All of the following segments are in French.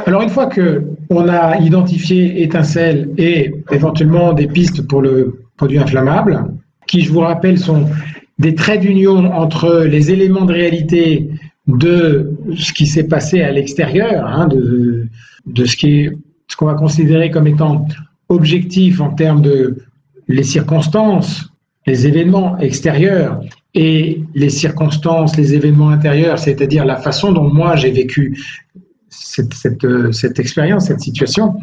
Alors, une fois qu'on a identifié étincelle et éventuellement des pistes pour le produit inflammable, qui, je vous rappelle, sont des traits d'union entre les éléments de réalité de ce qui s'est passé à l'extérieur, hein, de ce qu'on va considérer comme étant objectif en termes de les circonstances, les événements extérieurs et les circonstances, les événements intérieurs, c'est-à-dire la façon dont moi j'ai vécu cette expérience, cette situation.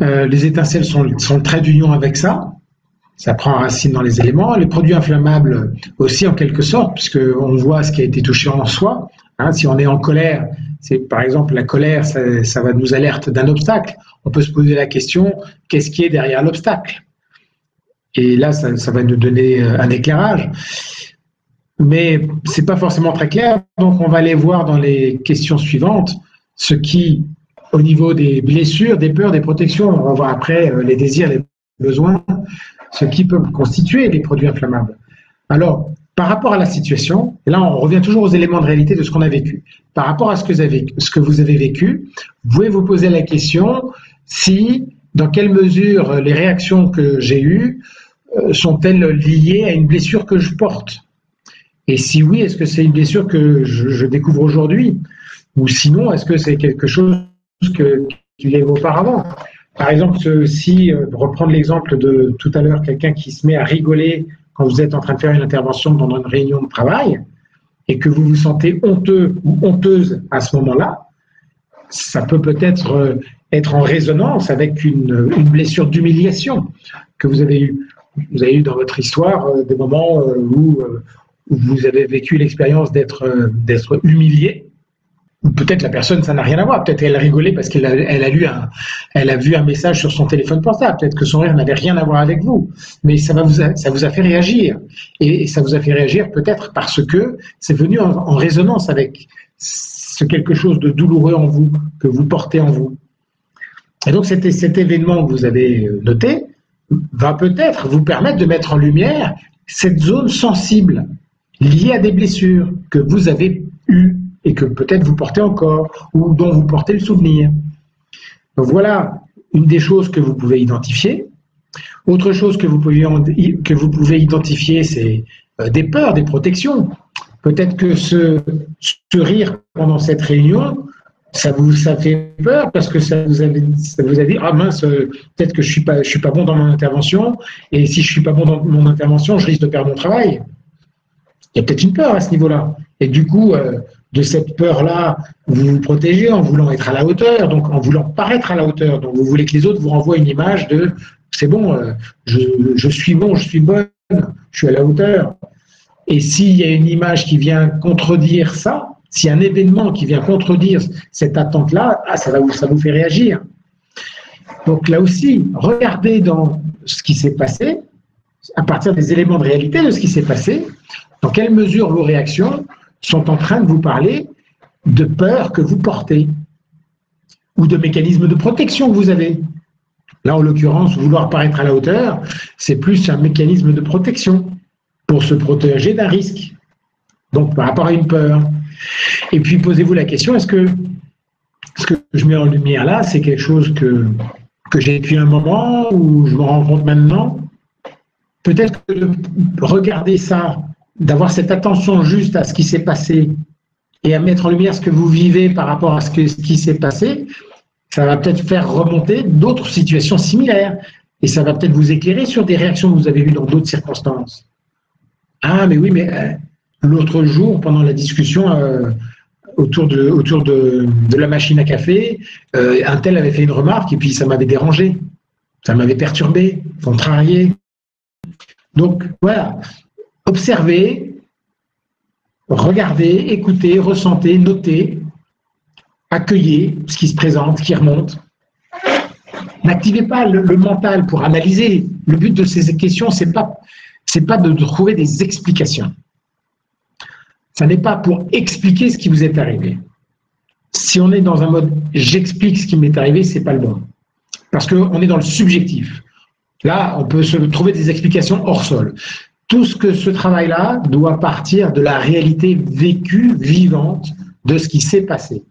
Les étincelles sont le trait d'union avec ça. Ça prend racine dans les éléments. Les produits inflammables aussi, en quelque sorte, puisqu'on voit ce qui a été touché en soi. Hein, si on est en colère, c'est par exemple la colère, ça va nous alerter d'un obstacle. On peut se poser la question, qu'est-ce qui est derrière l'obstacle? Et là, ça va nous donner un éclairage. Mais ce n'est pas forcément très clair, donc on va aller voir dans les questions suivantes ce qui, au niveau des blessures, des peurs, des protections, on va voir après les désirs, les besoins, ce qui peut constituer des produits inflammables. Alors, par rapport à la situation, et là on revient toujours aux éléments de réalité de ce qu'on a vécu. Par rapport à ce que vous avez vécu, vous pouvez vous poser la question si, dans quelle mesure les réactions que j'ai eues sont-elles liées à une blessure que je porte? Et si oui, est-ce que c'est une blessure que je découvre aujourd'hui? Ou sinon, est-ce que c'est quelque chose qu'il y avait auparavant? Par exemple, si, reprendre l'exemple de tout à l'heure, quelqu'un qui se met à rigoler quand vous êtes en train de faire une intervention dans une réunion de travail et que vous vous sentez honteux ou honteuse à ce moment-là, ça peut peut-être être en résonance avec une blessure d'humiliation que vous avez eue. Vous avez eu dans votre histoire des moments où vous avez vécu l'expérience d'être humilié. Ou peut-être la personne, ça n'a rien à voir. Peut-être qu'elle rigolait parce qu'elle a vu un message sur son téléphone portable. Peut-être que son rire n'avait rien à voir avec vous. Mais ça vous a fait réagir. Et ça vous a fait réagir peut-être parce que c'est venu en résonance avec ce quelque chose de douloureux en vous, que vous portez en vous. Et donc cet événement que vous avez noté va peut-être vous permettre de mettre en lumière cette zone sensible liée à des blessures que vous avez eues et que peut-être vous portez encore ou dont vous portez le souvenir. Donc voilà une des choses que vous pouvez identifier. Autre chose que vous pouvez identifier, c'est des peurs, des protections. Peut-être que ce rire pendant cette réunion, ça fait peur parce que ça vous a dit ah mince, peut-être que je suis pas bon dans mon intervention, et si je suis pas bon dans mon intervention, je risque de perdre mon travail. Il y a peut-être une peur à ce niveau-là. Et du coup, de cette peur-là, vous vous protégez en voulant être à la hauteur, donc en voulant paraître à la hauteur. Donc vous voulez que les autres vous renvoient une image de c'est bon, je suis bon, je suis bonne, je suis à la hauteur. Et s'il y a une image qui vient contredire ça, s'il y a un événement qui vient contredire cette attente-là, ça vous fait réagir. Donc là aussi, regardez dans ce qui s'est passé, à partir des éléments de réalité de ce qui s'est passé, dans quelle mesure vos réactions sont en train de vous parler de peur que vous portez ou de mécanismes de protection que vous avez. Là, en l'occurrence, vouloir paraître à la hauteur, c'est plus un mécanisme de protection pour se protéger d'un risque, donc par rapport à une peur. Et puis, posez-vous la question, est-ce que ce que je mets en lumière là, c'est quelque chose que j'ai depuis un moment ou je me rends compte maintenant? Peut-être que de regarder ça, d'avoir cette attention juste à ce qui s'est passé et à mettre en lumière ce que vous vivez par rapport à ce qui s'est passé, ça va peut-être faire remonter d'autres situations similaires et ça va peut-être vous éclairer sur des réactions que vous avez eues dans d'autres circonstances. Ah, mais oui, mais l'autre jour, pendant la discussion autour de la machine à café, un tel avait fait une remarque et puis ça m'avait dérangé, ça m'avait perturbé, contrarié. Donc voilà, observez, regardez, écoutez, ressentez, notez, accueillez ce qui se présente, qui remonte. N'activez pas le mental pour analyser. Le but de ces questions, c'est pas de trouver des explications. Ça n'est pas pour expliquer ce qui vous est arrivé. Si on est dans un mode « j'explique ce qui m'est arrivé », c'est pas le bon. Parce qu'on est dans le subjectif. Là, on peut se trouver des explications hors sol. Tout ce travail-là doit partir de la réalité vécue, vivante, de ce qui s'est passé.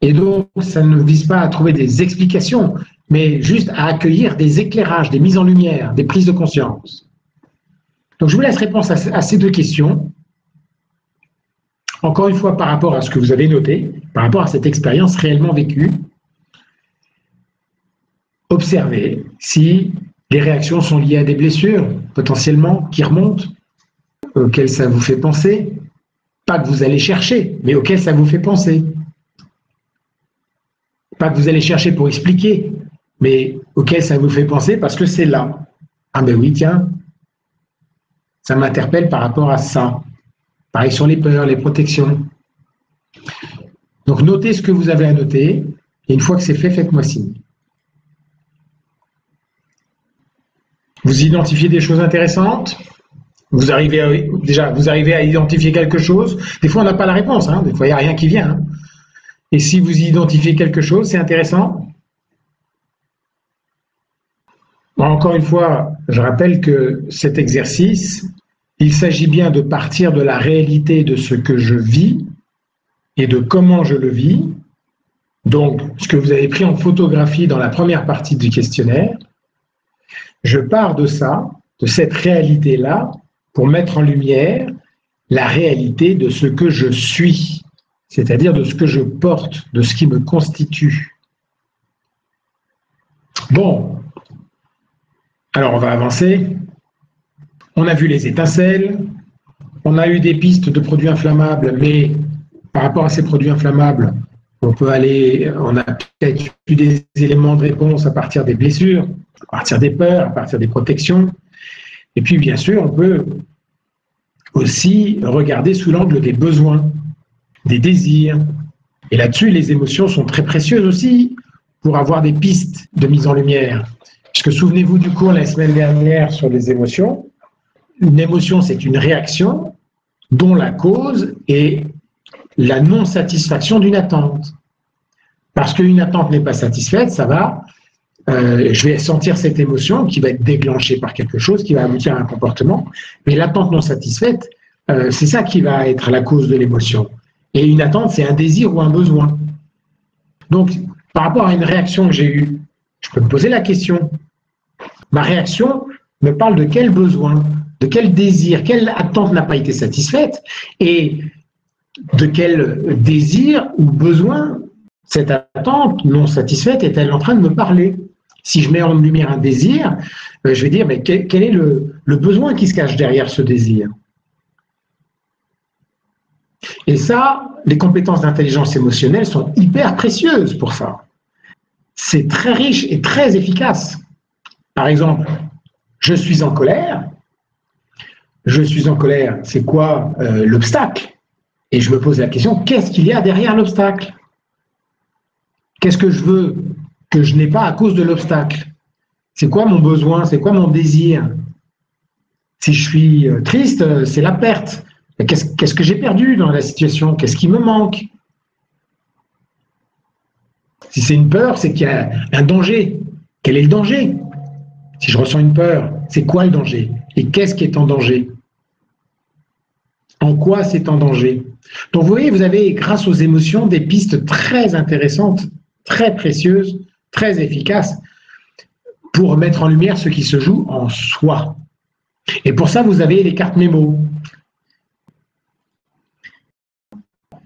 Et donc, ça ne vise pas à trouver des explications, mais juste à accueillir des éclairages, des mises en lumière, des prises de conscience. Donc, je vous laisse répondre à ces deux questions. Encore une fois, par rapport à ce que vous avez noté, par rapport à cette expérience réellement vécue, observez si les réactions sont liées à des blessures, potentiellement, qui remontent, auxquelles ça vous fait penser. Pas que vous allez chercher, mais auxquelles ça vous fait penser. Pas que vous allez chercher pour expliquer, mais auquel ça vous fait penser parce que c'est là. Ah ben oui, tiens, ça m'interpelle par rapport à ça. Pareil sur les peurs, les protections. Donc notez ce que vous avez à noter, et une fois que c'est fait, faites-moi signe. Vous identifiez des choses intéressantes, vous arrivez à identifier quelque chose. Des fois, on n'a pas la réponse, hein. Des fois, il n'y a rien qui vient. Hein. Et si vous identifiez quelque chose, c'est intéressant. Bon, encore une fois, je rappelle que cet exercice, il s'agit bien de partir de la réalité de ce que je vis et de comment je le vis. Donc, ce que vous avez pris en photographie dans la première partie du questionnaire, je pars de ça, de cette réalité-là, pour mettre en lumière la réalité de ce que je suis, c'est-à-dire de ce que je porte, de ce qui me constitue. Bon, alors on va avancer. On a vu les étincelles, on a eu des pistes de produits inflammables, mais par rapport à ces produits inflammables, on a peut-être eu des éléments de réponse à partir des blessures, à partir des peurs, à partir des protections. Et puis, bien sûr, on peut aussi regarder sous l'angle des besoins, des désirs. Et là-dessus, les émotions sont très précieuses aussi pour avoir des pistes de mise en lumière. Puisque souvenez-vous du cours la semaine dernière sur les émotions. Une émotion, c'est une réaction dont la cause est la non-satisfaction d'une attente. Parce qu'une attente n'est pas satisfaite, je vais sentir cette émotion qui va être déclenchée par quelque chose, qui va aboutir à un comportement, mais l'attente non satisfaite, c'est ça qui va être la cause de l'émotion. Et une attente, c'est un désir ou un besoin. Donc, par rapport à une réaction que j'ai eue, je peux me poser la question. Ma réaction me parle de quel besoin, de quel désir, quelle attente n'a pas été satisfaite, et de quel désir ou besoin cette attente non satisfaite est-elle en train de me parler. Si je mets en lumière un désir, je vais dire, mais quel est le besoin qui se cache derrière ce désir? Et ça, les compétences d'intelligence émotionnelle sont hyper précieuses pour ça. C'est très riche et très efficace. Par exemple, je suis en colère. Je suis en colère, c'est quoi l'obstacle? Et je me pose la question, qu'est-ce qu'il y a derrière l'obstacle? Qu'est-ce que je veux que je n'ai pas à cause de l'obstacle? C'est quoi mon besoin? C'est quoi mon désir? Si je suis triste, c'est la perte. Qu'est-ce que j'ai perdu dans la situation? Qu'est-ce qui me manque? Si c'est une peur, c'est qu'il y a un danger. Quel est le danger? Si je ressens une peur, c'est quoi le danger? Et qu'est-ce qui est en danger? En quoi c'est en danger? Donc vous voyez, vous avez, grâce aux émotions, des pistes très intéressantes, très précieuses, très efficaces pour mettre en lumière ce qui se joue en soi. Et pour ça, vous avez les cartes mémo.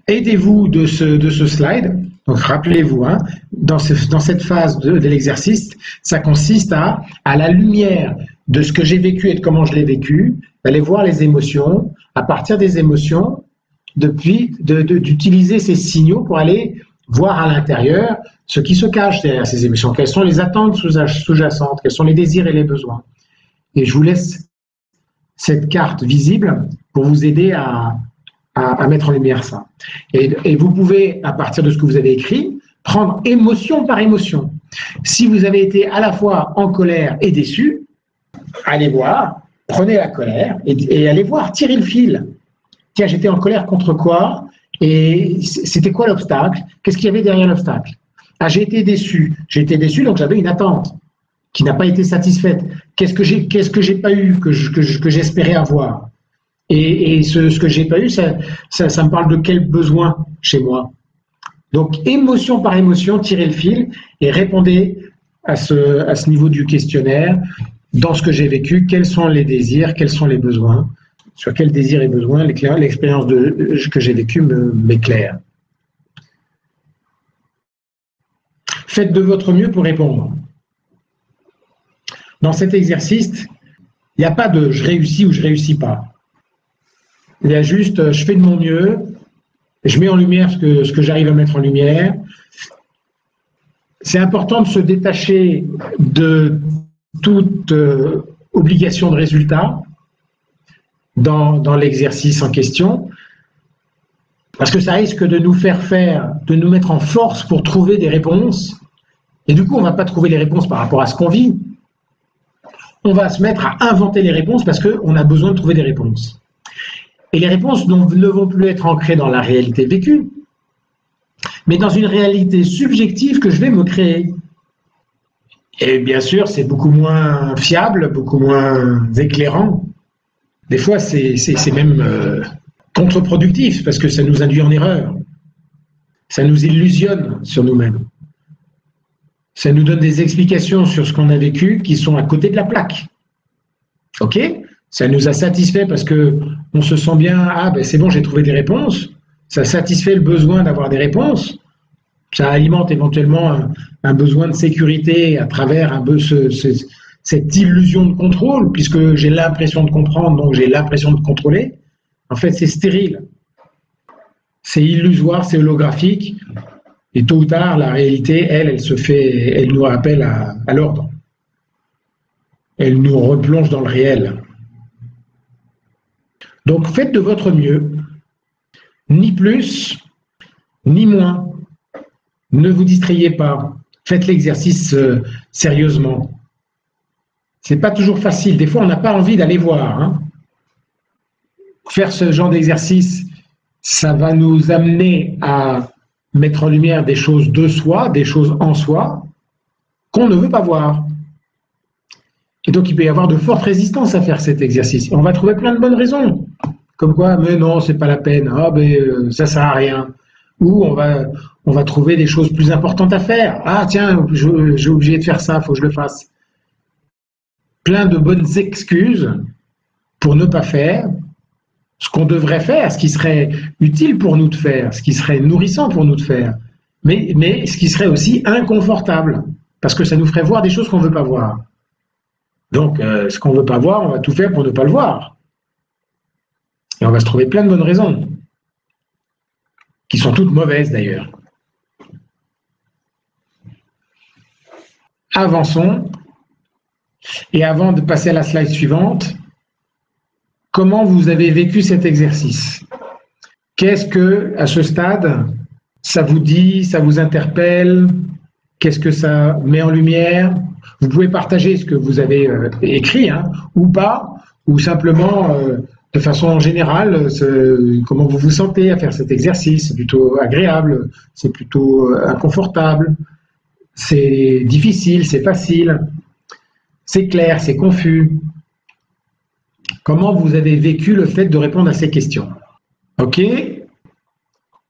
Aidez-vous de ce slide. Donc rappelez-vous, hein, dans cette phase de l'exercice, ça consiste à la lumière de ce que j'ai vécu et de comment je l'ai vécu, d'aller voir les émotions, à partir des émotions, d'utiliser ces signaux pour aller voir à l'intérieur ce qui se cache derrière ces émotions, quelles sont les attentes sous-jacentes, quels sont les désirs et les besoins. Et je vous laisse cette carte visible pour vous aider à mettre en lumière ça. Et vous pouvez, à partir de ce que vous avez écrit, prendre émotion par émotion. Si vous avez été à la fois en colère et déçu, allez voir, prenez la colère et allez voir, tirez le fil. Tiens, j'étais en colère contre quoi? Et c'était quoi l'obstacle? Qu'est-ce qu'il y avait derrière l'obstacle? Ah, j'ai été déçu, donc j'avais une attente qui n'a pas été satisfaite. Qu'est-ce que j'ai pas eu, que j'espérais avoir? Et ce que j'ai pas eu, ça me parle de quel besoin chez moi? Donc, émotion par émotion, tirez le fil et répondez à ce niveau du questionnaire. Dans ce que j'ai vécu, quels sont les désirs, quels sont les besoins, sur quels désirs et besoins l'expérience que j'ai vécue m'éclaire. Faites de votre mieux pour répondre. Dans cet exercice, il n'y a pas de je réussis ou je réussis pas. Il y a juste je fais de mon mieux, je mets en lumière ce que j'arrive à mettre en lumière. C'est important de se détacher de toute obligation de résultat dans l'exercice en question, parce que ça risque de nous de nous mettre en force pour trouver des réponses, et du coup on ne va pas trouver les réponses par rapport à ce qu'on vit, on va se mettre à inventer les réponses parce qu'on a besoin de trouver des réponses. Et les réponses ne vont plus être ancrées dans la réalité vécue, mais dans une réalité subjective que je vais me créer. Et bien sûr, c'est beaucoup moins fiable, beaucoup moins éclairant. Des fois, c'est même contre-productif parce que ça nous induit en erreur. Ça nous illusionne sur nous-mêmes. Ça nous donne des explications sur ce qu'on a vécu qui sont à côté de la plaque. OK ? Ça nous a satisfait parce qu'on se sent bien, ah ben c'est bon, j'ai trouvé des réponses. Ça satisfait le besoin d'avoir des réponses. Ça alimente éventuellement un besoin de sécurité à travers cette illusion de contrôle, puisque j'ai l'impression de comprendre, donc j'ai l'impression de contrôler. En fait, c'est stérile. C'est illusoire, c'est holographique. Et tôt ou tard, la réalité, elle nous rappelle à l'ordre. Elle nous replonge dans le réel. Donc, faites de votre mieux, ni plus, ni moins. Ne vous distrayez pas. Faites l'exercice sérieusement. C'est pas toujours facile. Des fois, on n'a pas envie d'aller voir. Hein. Faire ce genre d'exercice, ça va nous amener à mettre en lumière des choses de soi, des choses en soi, qu'on ne veut pas voir. Et donc, il peut y avoir de fortes résistances à faire cet exercice. Et on va trouver plein de bonnes raisons. Comme quoi, mais non, c'est pas la peine. Ah, ben, ça sert à rien. Ou on va trouver des choses plus importantes à faire. Ah, tiens, j'ai oublié de faire ça, il faut que je le fasse. Plein de bonnes excuses pour ne pas faire ce qu'on devrait faire, ce qui serait utile pour nous de faire, ce qui serait nourrissant pour nous de faire, mais ce qui serait aussi inconfortable, parce que ça nous ferait voir des choses qu'on ne veut pas voir. Donc, ce qu'on ne veut pas voir, on va tout faire pour ne pas le voir. Et on va se trouver plein de bonnes raisons, qui sont toutes mauvaises d'ailleurs. Avançons, et avant de passer à la slide suivante, comment vous avez vécu cet exercice? Qu'est-ce que, à ce stade, ça vous dit, ça vous interpelle? Qu'est-ce que ça met en lumière? Vous pouvez partager ce que vous avez écrit, hein, ou pas, ou simplement, de façon générale, comment vous vous sentez à faire cet exercice. C'est plutôt agréable, c'est plutôt inconfortable, c'est difficile, c'est facile, c'est clair, c'est confus. Comment vous avez vécu le fait de répondre à ces questions? OK?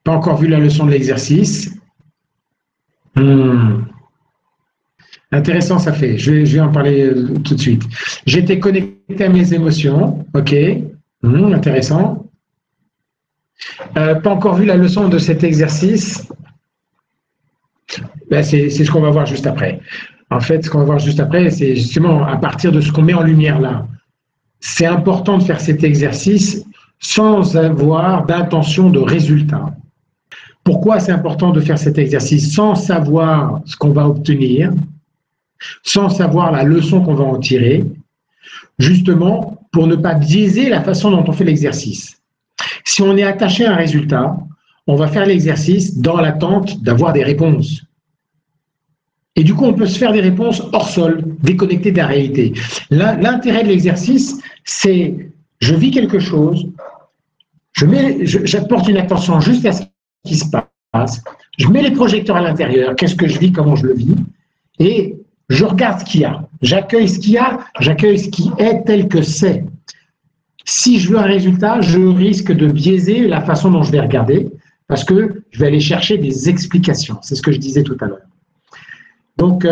Pas encore vu la leçon de l'exercice. Intéressant, ça fait. Je vais en parler tout de suite. J'étais connecté à mes émotions. OK? Intéressant. Pas encore vu la leçon de cet exercice. Ben, c'est ce qu'on va voir juste après. En fait, ce qu'on va voir juste après, c'est justement à partir de ce qu'on met en lumière là. C'est important de faire cet exercice sans avoir d'intention de résultat. Pourquoi c'est important de faire cet exercice sans savoir ce qu'on va obtenir, sans savoir la leçon qu'on va en tirer, justement pour ne pas biaiser la façon dont on fait l'exercice. Si on est attaché à un résultat, on va faire l'exercice dans l'attente d'avoir des réponses. Et du coup, on peut se faire des réponses hors sol, déconnectées de la réalité. L'intérêt de l'exercice, c'est je vis quelque chose, j'apporte une attention juste à ce qui se passe, je mets les projecteurs à l'intérieur, qu'est-ce que je vis, comment je le vis, et je regarde ce qu'il y a. J'accueille ce qu'il y a, j'accueille ce qui est tel que c'est. Si je veux un résultat, je risque de biaiser la façon dont je vais regarder, parce que je vais aller chercher des explications. C'est ce que je disais tout à l'heure. Donc,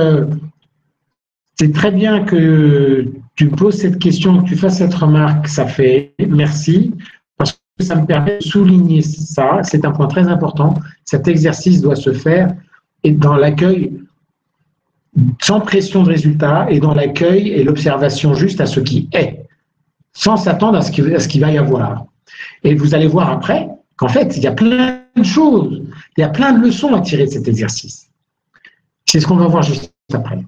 c'est très bien que tu me poses cette question, que tu fasses cette remarque, ça fait merci, parce que ça me permet de souligner ça. C'est un point très important. Cet exercice doit se faire et dans l'accueil sans pression de résultat et dans l'accueil et l'observation juste à ce qui est, sans s'attendre à ce qu'il va y avoir. Et vous allez voir après qu'en fait, il y a plein de choses, il y a plein de leçons à tirer de cet exercice. C'est ce qu'on va voir juste après.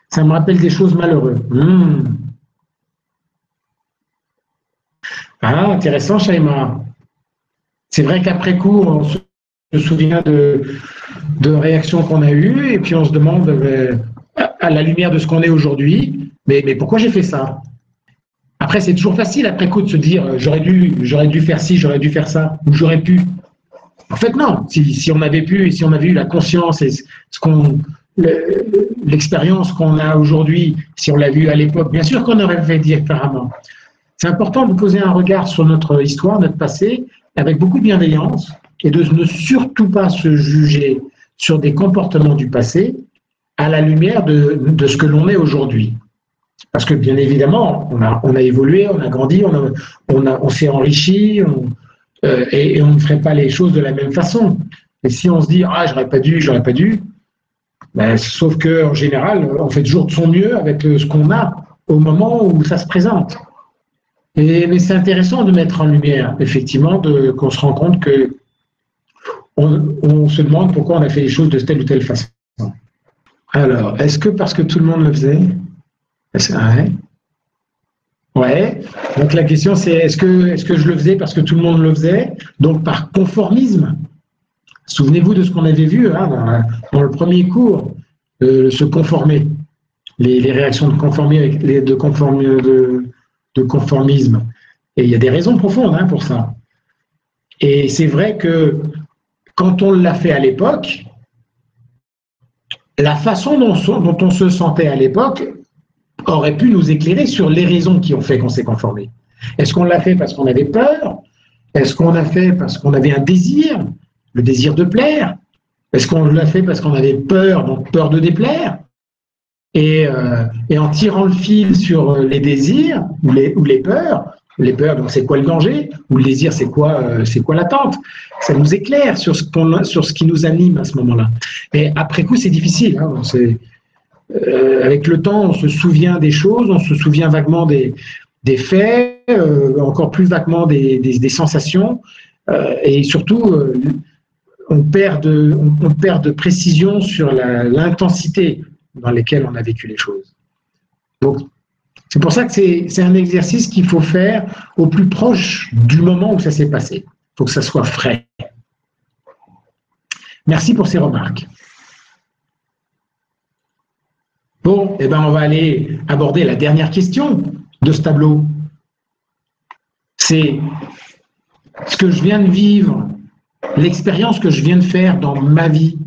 Ça me rappelle des choses malheureuses. Ah, intéressant, Shaima. C'est vrai qu'après coup, on se souvient de réactions qu'on a eues et puis on se demande, à la lumière de ce qu'on est aujourd'hui, mais pourquoi j'ai fait ça? Après, c'est toujours facile après coup de se dire j'aurais dû faire ci, j'aurais dû faire ça, ou j'aurais pu. En fait, non. Si on avait pu, si on avait eu la conscience et l'expérience qu'on a aujourd'hui, si on l'a vu à l'époque, bien sûr qu'on aurait fait différemment. C'est important de poser un regard sur notre histoire, notre passé, avec beaucoup de bienveillance et de ne surtout pas se juger sur des comportements du passé à la lumière de ce que l'on est aujourd'hui. Parce que bien évidemment, on a évolué, on a grandi, on s'est enrichi et on ne ferait pas les choses de la même façon. Et si on se dit « Ah, j'aurais pas dû », ben, sauf qu'en général, on fait toujours de son mieux avec ce qu'on a au moment où ça se présente. Mais c'est intéressant de mettre en lumière, effectivement, qu'on se rend compte que on se demande pourquoi on a fait les choses de telle ou telle façon. Alors, est-ce que parce que tout le monde le faisait? Ouais. Donc la question c'est est-ce que je le faisais parce que tout le monde le faisait? Donc par conformisme. Souvenez-vous de ce qu'on avait vu dans le premier cours, se conformer, les réactions de conformisme. Et il y a des raisons profondes pour ça. Et c'est vrai que quand on l'a fait à l'époque, la façon dont on se sentait à l'époque aurait pu nous éclairer sur les raisons qui ont fait qu'on s'est conformé. Est-ce qu'on l'a fait parce qu'on avait peur? Est-ce qu'on l'a fait parce qu'on avait un désir, le désir de plaire? Est-ce qu'on l'a fait parce qu'on avait peur, donc peur de déplaire? Et en tirant le fil sur les désirs ou les peurs, donc c'est quoi le danger? Ou le désir, c'est quoi l'attente? Ça nous éclaire sur ce qui nous anime à ce moment-là. Mais après coup, c'est difficile. Avec le temps, on se souvient des choses, on se souvient vaguement des faits, encore plus vaguement des sensations, et surtout, on perd de précision sur l'intensité dans laquelle on a vécu les choses. Donc, c'est pour ça que c'est un exercice qu'il faut faire au plus proche du moment où ça s'est passé. Il faut que ça soit frais. Merci pour ces remarques. Bon, on va aller aborder la dernière question de ce tableau. C'est ce que je viens de vivre, l'expérience que je viens de faire dans ma vie.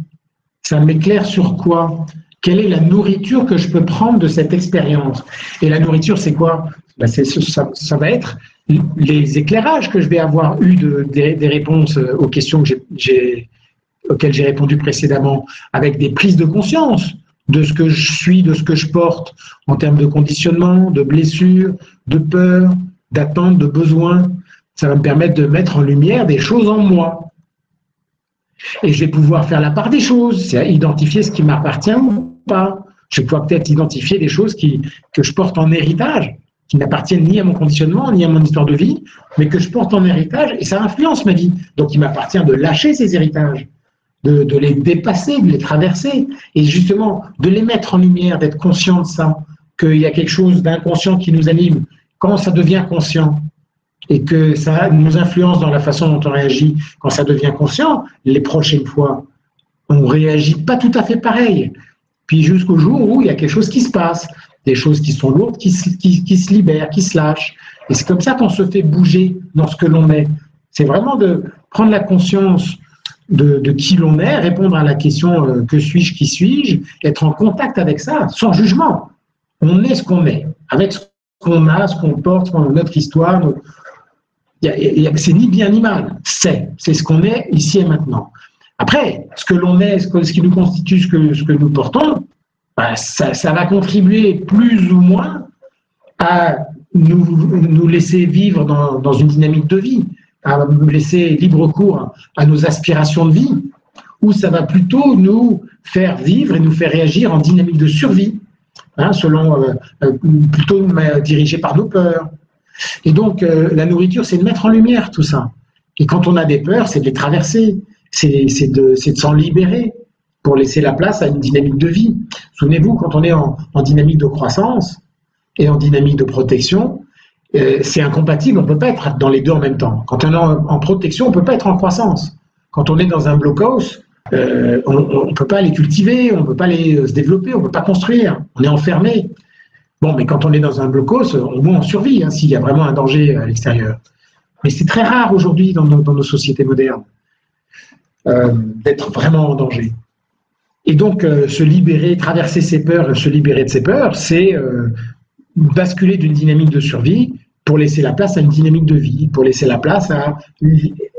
Ça m'éclaire sur quoi? Quelle est la nourriture que je peux prendre de cette expérience? Et la nourriture, c'est quoi? Ça va être les éclairages que je vais avoir eu des réponses aux questions auxquelles j'ai répondu précédemment, avec des prises de conscience de ce que je suis, de ce que je porte en termes de conditionnement, de blessures, de peur, d'attente, de besoins. Ça va me permettre de mettre en lumière des choses en moi. Et je vais pouvoir faire la part des choses, c'est identifier ce qui m'appartient ou pas. Je vais pouvoir peut-être identifier des choses que je porte en héritage, qui n'appartiennent ni à mon conditionnement, ni à mon histoire de vie, mais que je porte en héritage et ça influence ma vie. Donc il m'appartient de lâcher ces héritages, de les dépasser, de les traverser, et justement de les mettre en lumière, d'être conscient de ça, qu'il y a quelque chose d'inconscient qui nous anime. Quand ça devient conscient et que ça nous influence dans la façon dont on réagit, quand ça devient conscient, les prochaines fois, on ne réagit pas tout à fait pareil. Puis jusqu'au jour où il y a quelque chose qui se passe, des choses qui sont lourdes, qui se libèrent, qui se lâchent. Et c'est comme ça qu'on se fait bouger dans ce que l'on est. C'est vraiment de prendre la conscience de qui l'on est, répondre à la question que suis-je, qui suis-je, être en contact avec ça, sans jugement. On est ce qu'on est, avec ce qu'on a, ce qu'on porte, notre histoire, C'est ni bien ni mal, c'est ce qu'on est ici et maintenant. Après, ce que l'on est, ce qui nous constitue, ce que nous portons, ben, ça va contribuer plus ou moins à nous laisser vivre dans une dynamique de vie, à nous laisser libre cours à nos aspirations de vie, ou ça va plutôt nous faire vivre et nous faire réagir en dynamique de survie, hein, plutôt dirigé par nos peurs. Et donc, la nourriture, c'est de mettre en lumière tout ça. Et quand on a des peurs, c'est de les traverser, c'est de s'en libérer pour laisser la place à une dynamique de vie. Souvenez-vous, quand on est en dynamique de croissance et en dynamique de protection, c'est incompatible, on ne peut pas être dans les deux en même temps. Quand on est en protection, on ne peut pas être en croissance. Quand on est dans un blockhouse, on ne peut pas les cultiver, on ne peut pas se développer, on ne peut pas construire, on est enfermé. Bon, mais quand on est dans un blockhouse, au moins on survit, hein, s'il y a vraiment un danger à l'extérieur. Mais c'est très rare aujourd'hui dans nos sociétés modernes d'être vraiment en danger. Et donc, se libérer, traverser ses peurs, se libérer de ses peurs, c'est basculer d'une dynamique de survie pour laisser la place à une dynamique de vie, pour laisser la place à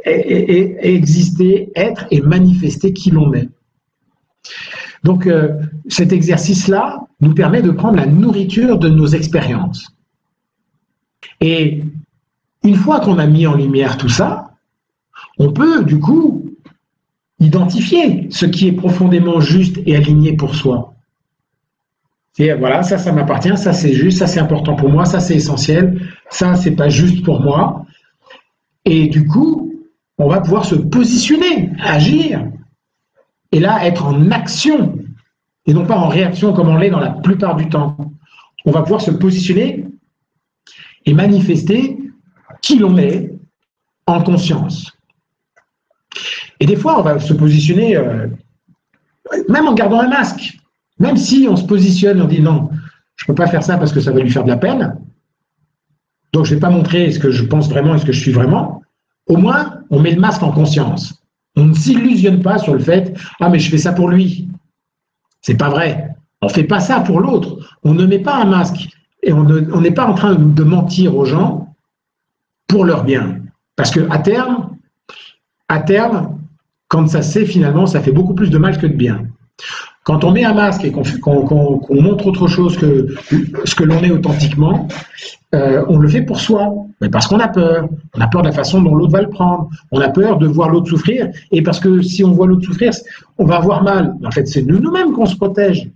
exister, être et manifester qui l'on est. Donc, cet exercice-là nous permet de prendre la nourriture de nos expériences. Et une fois qu'on a mis en lumière tout ça, on peut, du coup, identifier ce qui est profondément juste et aligné pour soi. Et voilà, ça m'appartient, ça c'est juste, ça c'est important pour moi, ça c'est essentiel, ça c'est pas juste pour moi. Et du coup, on va pouvoir se positionner, agir, et là être en action, et non pas en réaction comme on l'est dans la plupart du temps. On va pouvoir se positionner et manifester qui l'on est en conscience. Et des fois, on va se positionner, même en gardant un masque. Même si on se positionne, on dit non, je ne peux pas faire ça parce que ça va lui faire de la peine, donc je ne vais pas montrer ce que je pense vraiment et ce que je suis vraiment, au moins, on met le masque en conscience. On ne s'illusionne pas sur le fait « Ah, mais je fais ça pour lui ». C'est pas vrai. On ne fait pas ça pour l'autre. On ne met pas un masque et on n'est pas en train de mentir aux gens pour leur bien. Parce qu'à terme, quand ça se fait, finalement, ça fait beaucoup plus de mal que de bien. Quand on met un masque et qu'on montre autre chose que ce que l'on est authentiquement, on le fait pour soi, mais parce qu'on a peur. On a peur de la façon dont l'autre va le prendre. On a peur de voir l'autre souffrir, et parce que si on voit l'autre souffrir, on va avoir mal. En fait, c'est nous-mêmes qu'on se protège.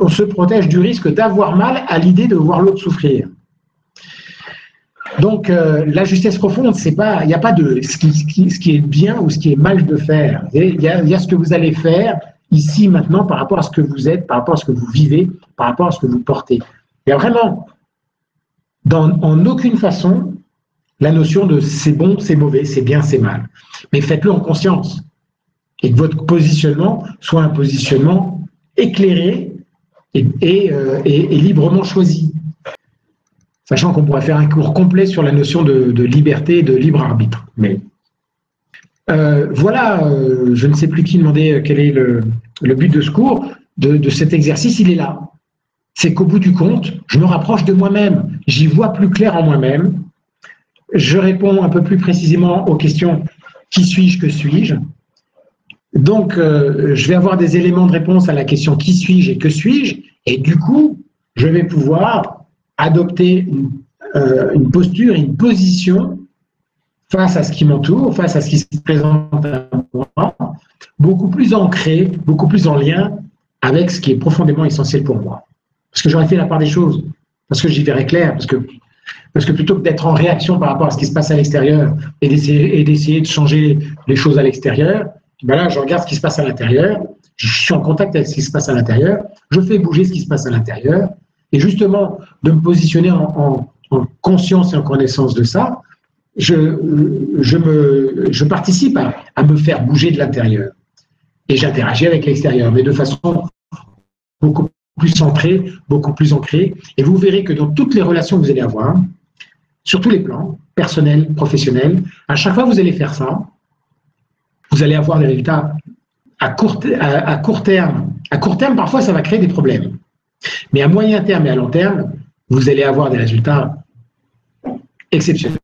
On se protège du risque d'avoir mal à l'idée de voir l'autre souffrir. Donc, la justesse profonde, il n'y a pas de ce qui est bien ou ce qui est mal de faire. Il y a ce que vous allez faire ici, maintenant, par rapport à ce que vous êtes, par rapport à ce que vous vivez, par rapport à ce que vous portez. Il y a vraiment, en aucune façon, la notion de c'est bon, c'est mauvais, c'est bien, c'est mal. Mais faites-le en conscience. Et que votre positionnement soit un positionnement éclairé et librement choisi. Sachant qu'on pourrait faire un cours complet sur la notion de liberté et de libre arbitre. Mais voilà, je ne sais plus qui demandait quel est le but de ce cours, de cet exercice, il est là. C'est qu'au bout du compte, je me rapproche de moi-même, j'y vois plus clair en moi-même, je réponds un peu plus précisément aux questions « qui suis-je, que suis-je ?» Donc, je vais avoir des éléments de réponse à la question « qui suis-je et que suis-je ?» Et du coup, je vais pouvoir adopter une posture, une position face à ce qui m'entoure, face à ce qui se présente à moi, beaucoup plus ancré, beaucoup plus en lien avec ce qui est profondément essentiel pour moi. Parce que j'aurais fait la part des choses, parce que j'y verrais clair, parce que plutôt que d'être en réaction par rapport à ce qui se passe à l'extérieur et d'essayer de changer les choses à l'extérieur, ben là, je regarde ce qui se passe à l'intérieur, je suis en contact avec ce qui se passe à l'intérieur, je fais bouger ce qui se passe à l'intérieur, et justement, de me positionner en conscience et en connaissance de ça, je participe à me faire bouger de l'intérieur. Et j'interagis avec l'extérieur, mais de façon beaucoup plus centrée, beaucoup plus ancrée. Et vous verrez que dans toutes les relations que vous allez avoir, sur tous les plans, personnels, professionnels, à chaque fois que vous allez faire ça, vous allez avoir des résultats à court terme. À court terme, parfois, ça va créer des problèmes. Mais à moyen terme et à long terme, vous allez avoir des résultats exceptionnels.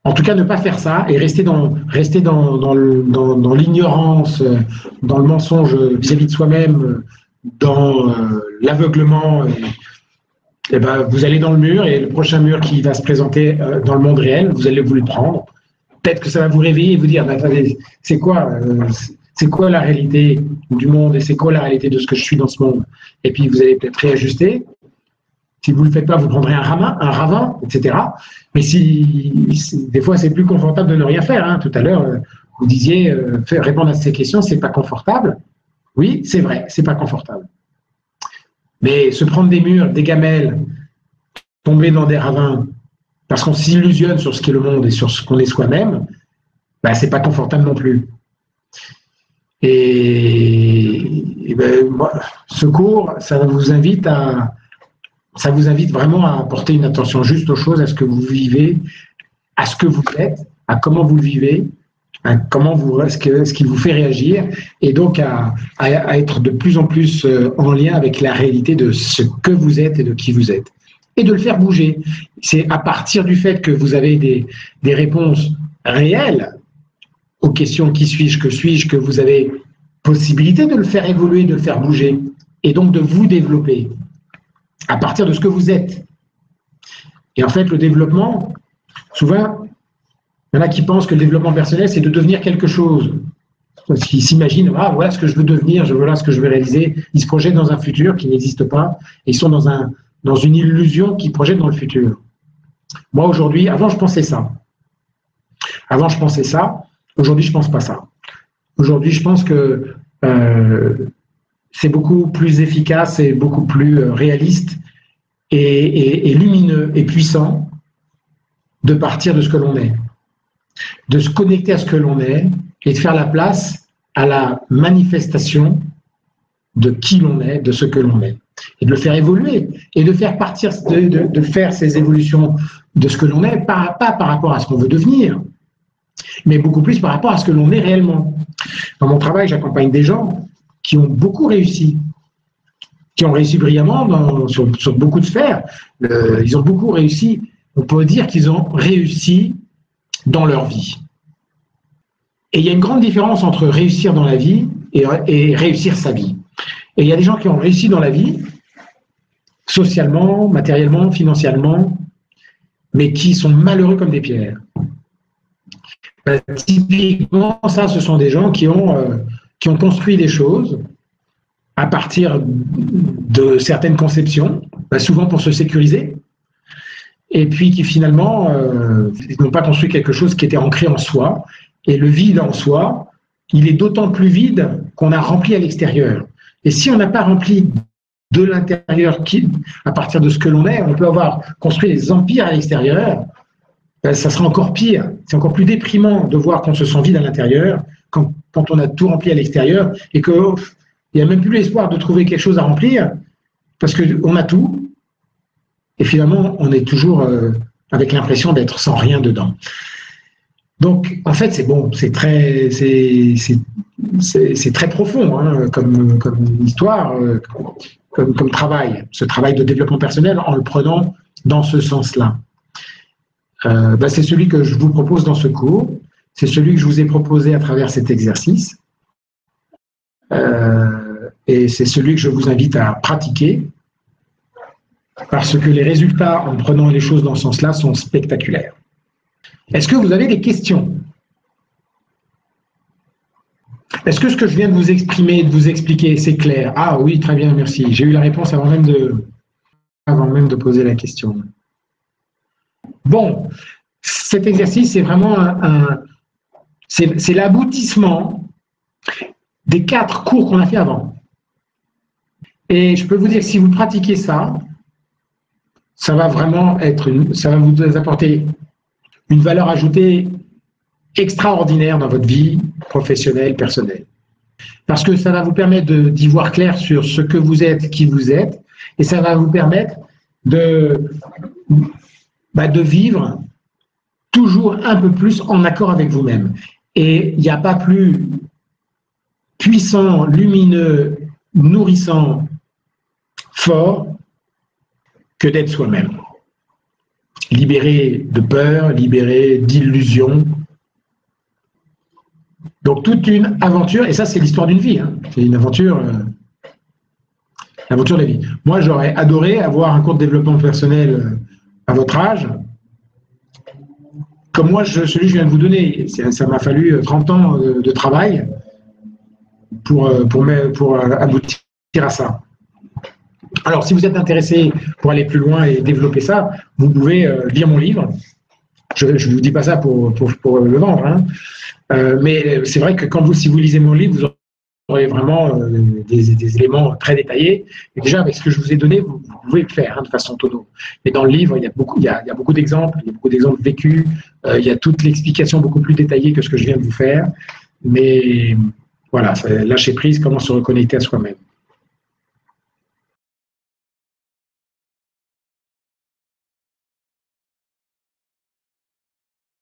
En tout cas, ne pas faire ça et rester dans l'ignorance, dans le mensonge vis-à-vis de soi-même, dans l'aveuglement. Et ben, vous allez dans le mur et le prochain mur qui va se présenter dans le monde réel, vous allez vous le prendre. Peut-être que ça va vous réveiller et vous dire, attendez, c'est quoi la réalité du monde et c'est quoi la réalité de ce que je suis dans ce monde? Et puis vous allez peut-être réajuster. Si vous ne le faites pas, vous prendrez un ravin, etc. Mais des fois, c'est plus confortable de ne rien faire. Hein. Tout à l'heure, vous disiez, répondre à ces questions, c'est pas confortable. Oui, c'est vrai, c'est pas confortable. Mais se prendre des murs, des gamelles, tomber dans des ravins, parce qu'on s'illusionne sur ce qu'est le monde et sur ce qu'on est soi-même, ben, c'est pas confortable non plus. Et ben, moi, ce cours, ça vous invite vraiment à porter une attention juste aux choses, à ce que vous vivez, à ce que vous êtes, à comment vous vivez, à ce qui vous fait réagir, et donc à être de plus en plus en lien avec la réalité de ce que vous êtes et de qui vous êtes. Et de le faire bouger. C'est à partir du fait que vous avez des réponses réelles aux questions qui suis-je, que vous avez possibilité de le faire évoluer, de le faire bouger, et donc de vous développer à partir de ce que vous êtes. Et en fait, le développement, souvent, il y en a qui pensent que le développement personnel, c'est de devenir quelque chose. Parce qu'ils s'imaginent, ah, voilà ce que je veux devenir, voilà ce que je veux réaliser. Ils se projettent dans un futur qui n'existe pas, et ils sont dans une illusion qui projette dans le futur. Moi, aujourd'hui, avant, je pensais ça. Aujourd'hui, je ne pense pas ça. Aujourd'hui, je pense que c'est beaucoup plus efficace et beaucoup plus réaliste et lumineux et puissant de partir de ce que l'on est, de se connecter à ce que l'on est et de faire la place à la manifestation de qui l'on est, de ce que l'on est, et de le faire évoluer et de faire partir, de faire ces évolutions de ce que l'on est, pas par rapport à ce qu'on veut devenir, mais beaucoup plus par rapport à ce que l'on est réellement. Dans mon travail, j'accompagne des gens qui ont beaucoup réussi, qui ont réussi brillamment sur beaucoup de sphères. Ils ont beaucoup réussi. On peut dire qu'ils ont réussi dans leur vie. Et il y a une grande différence entre réussir dans la vie et réussir sa vie. Et il y a des gens qui ont réussi dans la vie, socialement, matériellement, financièrement, mais qui sont malheureux comme des pierres. Typiquement, ça, ce sont des gens qui ont construit des choses à partir de certaines conceptions, souvent pour se sécuriser, et puis qui finalement n'ont pas construit quelque chose qui était ancré en soi. Et le vide en soi, il est d'autant plus vide qu'on a rempli à l'extérieur. Et si on n'a pas rempli de l'intérieur à partir de ce que l'on est, on peut avoir construit des empires à l'extérieur, ça sera encore pire. C'est encore plus déprimant de voir qu'on se sent vide à l'intérieur quand on a tout rempli à l'extérieur et qu'il n'y a même plus l'espoir de trouver quelque chose à remplir parce qu'on a tout et finalement on est toujours avec l'impression d'être sans rien dedans. Donc en fait c'est bon, c'est très profond hein, comme histoire, comme travail, ce travail de développement personnel en le prenant dans ce sens-là. C'est celui que je vous propose dans ce cours, c'est celui que je vous ai proposé à travers cet exercice, et c'est celui que je vous invite à pratiquer, parce que les résultats en prenant les choses dans ce sens-là sont spectaculaires. Est-ce que vous avez des questions? Est-ce que ce que je viens de vous exprimer, de vous expliquer, c'est clair? Ah oui, très bien, merci. J'ai eu la réponse avant même de poser la question. Bon, cet exercice, c'est vraiment c'est l'aboutissement des 4 cours qu'on a fait avant. Et je peux vous dire que si vous pratiquez ça, ça va vraiment ça va vous apporter une valeur ajoutée extraordinaire dans votre vie professionnelle, personnelle. Parce que ça va vous permettre d'y voir clair sur ce que vous êtes, qui vous êtes, et ça va vous permettre de vivre toujours un peu plus en accord avec vous-même. Et il n'y a pas plus puissant, lumineux, nourrissant, fort que d'être soi-même. libéré de peur, libéré d'illusions. Donc toute une aventure, et ça c'est l'histoire d'une vie, hein. C'est une aventure, l'aventure de la vie. Moi j'aurais adoré avoir un cours de développement personnel à votre âge, comme moi celui que je viens de vous donner. Ça m'a fallu 30 ans de travail pour aboutir à ça. Alors si vous êtes intéressé pour aller plus loin et développer ça, vous pouvez lire mon livre. Je ne vous dis pas ça pour le vendre, hein. Mais c'est vrai que si vous lisez mon livre, vous aurez vraiment des éléments très détaillés. Et déjà, avec ce que je vous ai donné, vous pouvez le faire, hein, de façon autonome. Mais dans le livre, il y a beaucoup d'exemples, il y a beaucoup d'exemples vécus, il y a toute l'explication beaucoup plus détaillée que ce que je viens de vous faire. Mais voilà, lâcher prise, comment se reconnecter à soi-même.